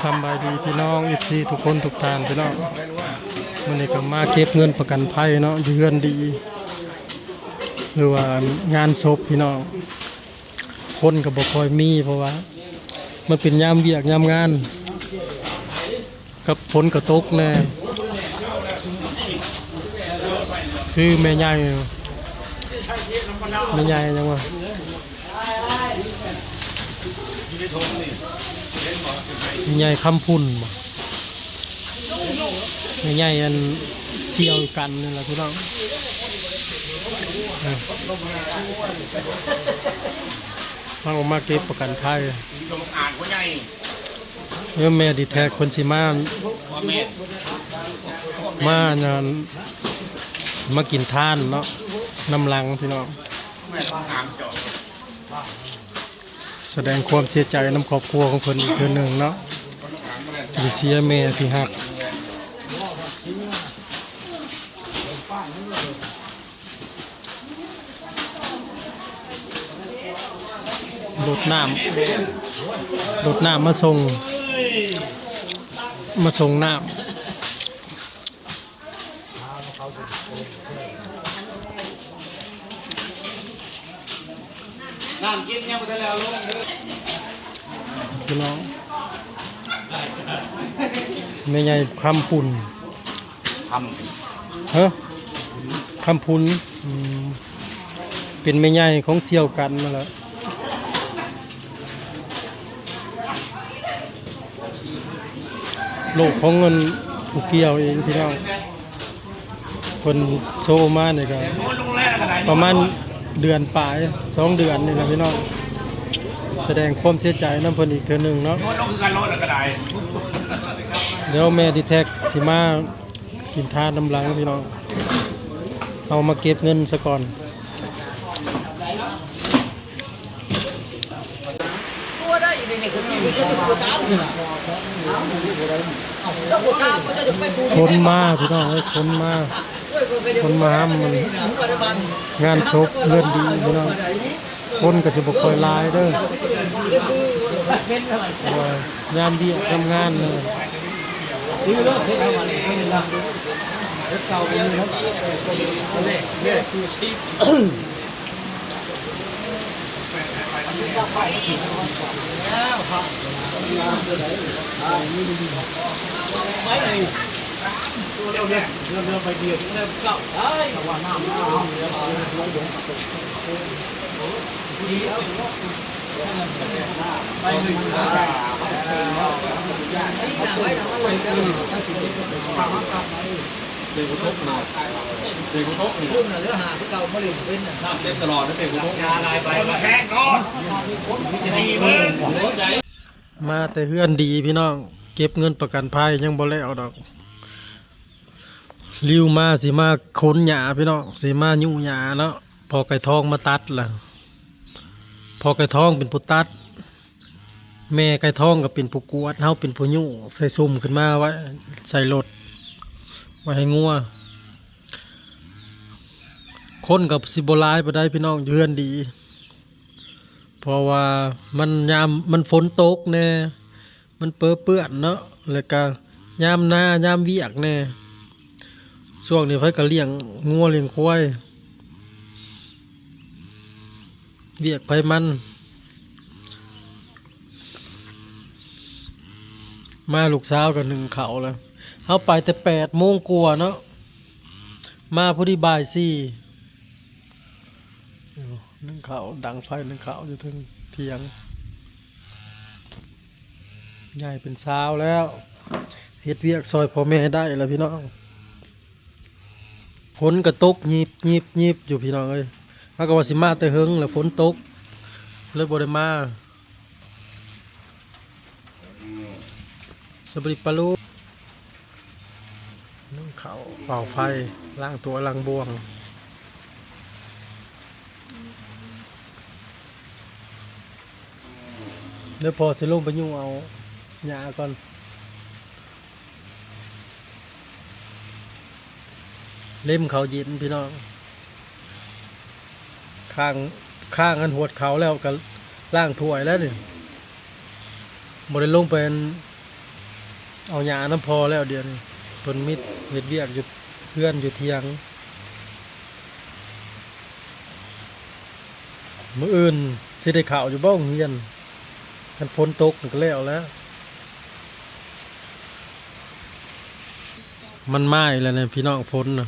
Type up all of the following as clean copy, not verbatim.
สำบายดีพี่น้องอีซีทุกคนทุกท่านพี่น้องวันนี้ก็มาเก็บเงินประกันภัยเนาะเดือนดีหรือว่างานศพพี่น้องคนก็บ่ค่อยมีเพราะว่ามันเป็นยามเวียกยามงานกับฝนก็ตกแน่คือแม่ใหญ่ยังว่าใหญ่คำพุ่นบ่ใหญ่อันเสี่ยวกันนี่แหละพี่น้องมาออกมาเก็บประกันภัยเมื่อแม่ดีแท้คนสิมากินทานเนาะน้ำลังพี่น้องแสดงความเสียใจน้ำครอบครัวของเพิ่นอีกเทื่อหนึ่งเนาะที่เสียแม่ที่หักรถน้ำมาส่งน้ำกินยังไม่ได้แล้วลูกพี่น้องไม่ใหญ่คำปุ่นคำพุนเป็นไม่ใหญ่ของเสี่ยวกันมาแล้วโลกของเงินผูกเกี่ยวเองพี่น้องคนโซมาเนี่ยก็ประมาณเดือนปลาย2 เดือนนี่แหละพี่น้องแสดงความเสียใจน้ำเพิ่นอีกเทื่อหนึ่งเนาะเดี๋ยวแม่ดีแท็กสิมากินทานน้ำลังพี่น้องเอามาเก็บเงินซะก่อนคนมาพี่น้องคนมามันงานศพเลื่อนดีพี่น้องคนก็สิบ่ค่อยหลายเด้องานเบี้ยทำงานเลยไปเดียวเริ่มเก่าแต่ว่าน้ำไปหนึ่งเด็กกุทกหนาเด็กกุทกหนาพุ่นน่ะเรือหาที่เก่ามาเล่นเป็นน้ำเต็มตลอดนะเด็กกุทกยาลายไปมาแห้งเนาะมาแต่เฮือนดีพี่น้องเก็บเงินประกันภัยยังบ่แล้วดอกริวมาสิมาขนหญ้าพี่น้องสิมายุ่หญ้าเนาะพอไก่ทองมาตัดล่ะพอไก่ทองเป็นผู้ตัดแม่ไก่ทองก็เป็นผู้กวดเฮาเป็นผู้ยุ่ใส่ซุ่มขึ้นมาไว้ใส่รถไว้ให้งัวคนกับสิบลายไปได้พี่น้องเยือนดีเพราะว่ามันฝนตกแน่มันเปื้อนเนาะแล้วก็ยามหน้ายามเวียกแน่ช่วงนี้เพิ่นก็เลี้ยงงัวเลี้ยงควายเวียกไปมันมาลูกสาวกับ1เขาแล้วเอาไปแต่8 โมงกว่าเนาะมาพอดีบ่าย4 1เขาดังไฟ1เขาอยู่ถึงเที่ยงใหญ่เป็นสาวแล้วเฮ็ดเวียกซอยพ่อแม่ได้แล้วพี่น้องฝนก็ตกยิบอยู่พี่น้องเอ้ยมาก็ว่าสิมาแต่เฮิงแล้วฝนตกเลยบ่ได้มาสบริปลาลูนึ่งเขาเป่าไฟล้างตัวล้างบ่วงเดี๋ยวพอสิลงไปยุ่งเอาหญ้าก่อนเล่มเขาเย็นพี่น้องข้างอันหัวเขาแล้วก็ล่างถ้วยแล้วนี่บ่ได้ลงเป็น เอาหญ้าน้ำพอแล้วเดี๋ยวนี้เพิ่นมิดเฮ็ดเวียกอยู่เพื่อนอยู่เที่ยงมื้ออื่นสิได้ข้าวอยู่บ่โรงเรียนคันฝนตกมันก็แล้วแล้วมันมาอีกแล้วเนี่ยพี่น้องฝนน่ะ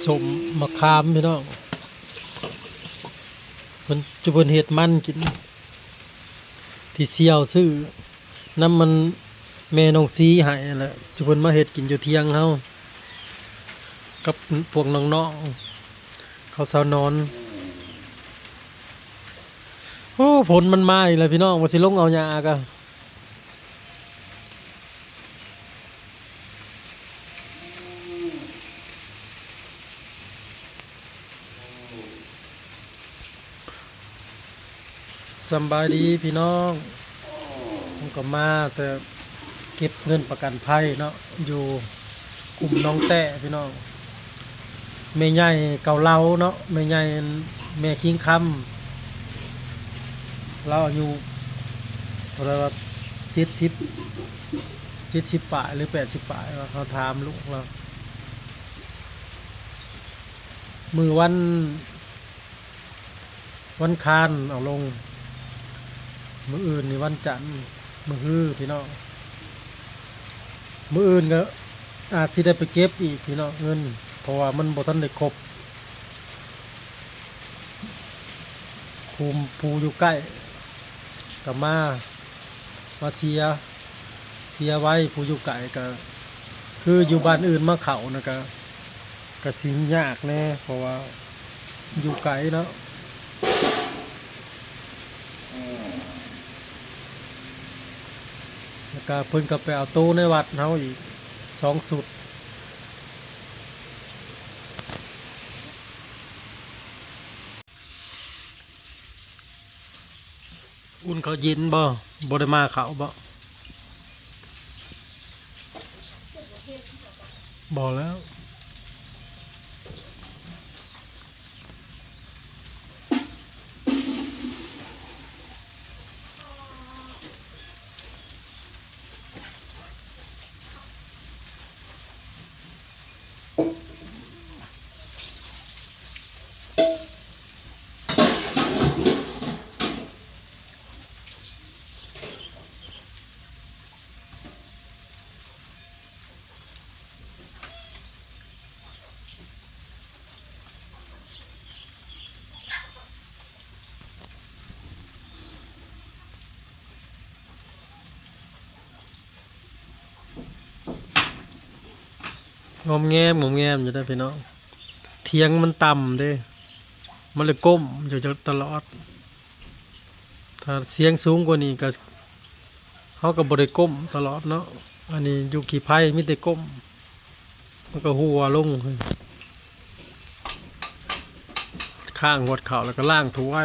สมมะขามพี่น้องเพิ่นจุเพิ่นเฮ็ดมันกินที่เสี่ยวซื้อน้ำมันแม่น้องซีให้นั่นแหละจุเพิ่นมาเฮ็ดกินอยู่เที่ยงเฮากับพวกน้องๆเขาสาวนอนโอ้ผลมันมาอีกแล้วพี่น้องว่าสิลงเอาหญ้าก็สำบายดีพี่น้องผมก็มาแต่เก็บเงินประกันภัยเนาะอยู่กลุ่มน้องแต้พี่น้องแม่ใหญ่เกาเหลาเนาะแม่ใหญ่แม่คิงคำเราอายุอะไรว่า70ปลายหรือ80ปลายว่าเขาถามลูกเรามือวันคานเอาลงมืออื่นนี่วันจันทร์มือฮื้อพี่น้องมืออื่นก็อาจสิได้ไปเก็บอีกพี่น้องเงินเพราะว่ามันบ่ทันได้ครบภูมิภูอยู่ใกล้กับมาเสียไว้ภูอยู่ไกลก็คืออยู่บ้านอื่นมาเขานะก็สิยากแน่เพราะว่าอยู่ไกลเนาะแล้วก็เพิ่นก็ไปเอาตู้ในวัดเฮาอีก2สุดอุ่นเขาเย็นบ่ได้มาเขาบ่แล้วงอมแงมอยู่ได้พี่น้องเทียงมันต่ำเด้มันเลยก้มอยู่ตลอดถ้าเสียงสูงกว่านี้ก็เขาก็บ่ได้ก้มตลอดเนาะอันนี้อยู่กี่ไพ่มีแต่ก้มมันก็หัวลงข้างหัวเข่าแล้วก็ล่างถูไว้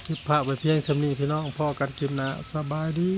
คลิปภาพไปเพียงสำนีพี่น้องพอกันคลิปหน้าสบายดี